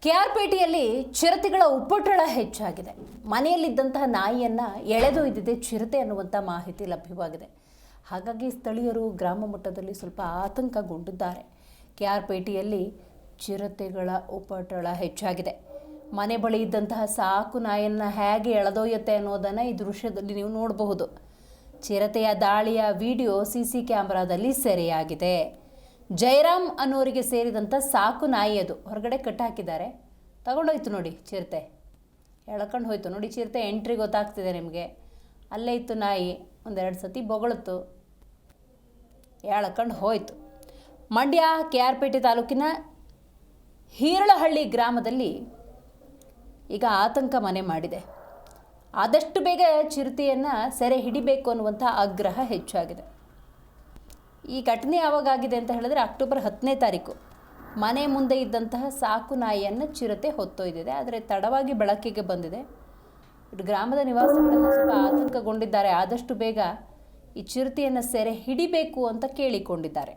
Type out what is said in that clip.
ಕೆಆರ್ಪೇಟೆಯಲ್ಲಿ ಚಿರತೆಗಳ ಉಪಟಳ ಹೆಚ್ಚಾಗಿದೆ. ಮನೆಯಲ್ಲಿದ್ದಂತಹ ನಾಯಿಯನ್ನು ಎಳೆದೊಯ್ದಿದೆ ಚಿರತೆ ಅನ್ನುವಂಥ ಮಾಹಿತಿ ಲಭ್ಯವಾಗಿದೆ. ಹಾಗಾಗಿ ಸ್ಥಳೀಯರು ಗ್ರಾಮ ಮಟ್ಟದಲ್ಲಿ ಸ್ವಲ್ಪ ಆತಂಕಗೊಂಡಿದ್ದಾರೆ. ಕೆಆರ್ಪೇಟೆಯಲ್ಲಿ ಚಿರತೆಗಳ ಉಪಟಳ ಹೆಚ್ಚಾಗಿದೆ. ಮನೆ ಬಳಿ ಇದ್ದಂತಹ ಸಾಕು ನಾಯಿಯನ್ನು ಹೇಗೆ ಎಳೆದೊಯ್ಯುತ್ತೆ ಅನ್ನೋದನ್ನು ಈ ದೃಶ್ಯದಲ್ಲಿ ನೀವು ನೋಡಬಹುದು. ಚಿರತೆಯ ದಾಳಿಯ ವಿಡಿಯೋ ಸಿಸಿ ಕ್ಯಾಮೆರಾದಲ್ಲಿ ಸೆರೆಯಾಗಿದೆ. ಜಯರಾಮ್ ಅನ್ನೋರಿಗೆ ಸೇರಿದಂಥ ಸಾಕು ನಾಯಿ ಅದು. ಹೊರಗಡೆ ಕಟ್ಟಾಕಿದ್ದಾರೆ. ತಗೊಂಡೋಯ್ತು ನೋಡಿ ಚಿರತೆ, ಎಳ್ಕೊಂಡು ಹೋಯ್ತು ನೋಡಿ. ಚಿರತೆ ಎಂಟ್ರಿ ಗೊತ್ತಾಗ್ತಿದೆ ನಿಮಗೆ. ಅಲ್ಲೇ ಇತ್ತು ನಾಯಿ, ಒಂದೆರಡು ಸತಿ ಬೊಗಳಿತು, ಎಳ್ಕೊಂಡು ಹೋಯ್ತು. ಮಂಡ್ಯ ಕೆಆರ್ಪೇಟೆ ತಾಲೂಕಿನ ಹೀರಳಹಳ್ಳಿ ಗ್ರಾಮದಲ್ಲಿ ಈಗ ಆತಂಕ ಮನೆ ಮಾಡಿದೆ. ಆದಷ್ಟು ಬೇಗ ಚಿರತೆಯನ್ನು ಸೆರೆ ಹಿಡಿಬೇಕು ಅನ್ನುವಂಥ ಆಗ್ರಹ ಹೆಚ್ಚಾಗಿದೆ. ಈ ಘಟನೆ ಯಾವಾಗಾಗಿದೆ ಅಂತ ಹೇಳಿದ್ರೆ ಅಕ್ಟೋಬರ್ 10ನೇ ತಾರೀಕು ಮನೆ ಮುಂದೆ ಇದ್ದಂತಹ ಸಾಕು ನಾಯಿಯನ್ನು ಚಿರತೆ ಹೊತ್ತೊಯ್ದಿದೆ. ಆದರೆ ತಡವಾಗಿ ಬೆಳಕಿಗೆ ಬಂದಿದೆ. ಗ್ರಾಮದ ನಿವಾಸಿಗಳೆಲ್ಲ ಸ್ವಲ್ಪ ಆತಂಕಗೊಂಡಿದ್ದಾರೆ. ಆದಷ್ಟು ಬೇಗ ಈ ಚಿರತೆಯನ್ನು ಸೆರೆ ಹಿಡಿಬೇಕು ಅಂತ ಕೇಳಿಕೊಂಡಿದ್ದಾರೆ.